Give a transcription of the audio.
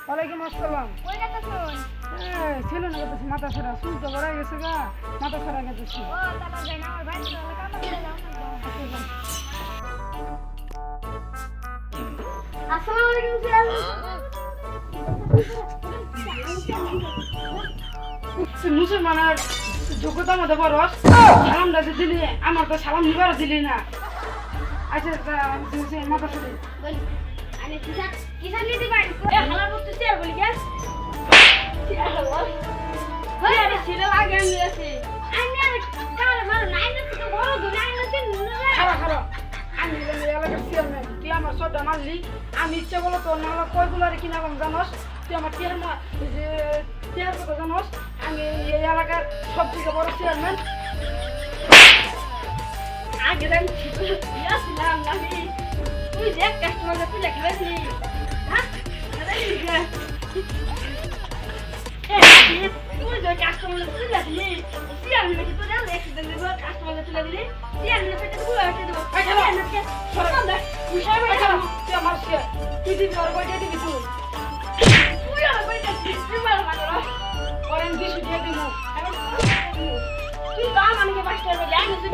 ওয়ালাইকুম আসসালাম। কই যাচ্ছুন? ছিল না গেছে মাথা ছাড়া, চুল তো বড় হয়ে গেছে গা, মাথা ছাড়া গেছে। ও তারপর যাই না আমার ভাই তো কাম করে যাও। আসসালামু আলাইকুম স্যার। মুসলমানের যোগ্যতা মধ্যে বরস সালামটা দিলি, আমার তো সালাম নিবার দিলি না। আচ্ছা মাথা ছাড়ি বলি আরে কিসা নিতে পারি? এ হালার মত স্যার বলি গ্যাস। স্যার বল। হই আরে ছিল লাগে আমি আছে। আমি আর কার মার নাই না তো বড় দুলাই না তিন না। খারাপ আমি এলাকার চেয়ারম্যান, তুই আমার সদা মানলি। আমি ইচ্ছা বলো তোর নাহলে কয়গুলারে কিনা কম জানোস, তুই আমার টিয়ার কথা জানোস। আমি এই এলাকার সব থেকে বড় চেয়ারম্যান। আগে আমি ছিল ইয়াছিলাম আমি। তুই দেখ কাস্টমার তুই লেখবি। হ্যাঁ? আরে লিখা। তুই যে কাস্টমার তুই লেখলি। তুই আমি নাকি তো জানো একদিন দিব কাস্টমার তুই দিলি। তুই আমি নাকি তো বুয়া হতে দেব। আচ্ছা নাকি সরকার দেখ। তুই তুই আমার তুই দিবি ওর কয়টা দিবি তুই? তুই আর কইতে তুই মার মারো। করেন 200 দিয়ে দিব। তুই দাম আমাকে 5 টাকা বলি আমি যদি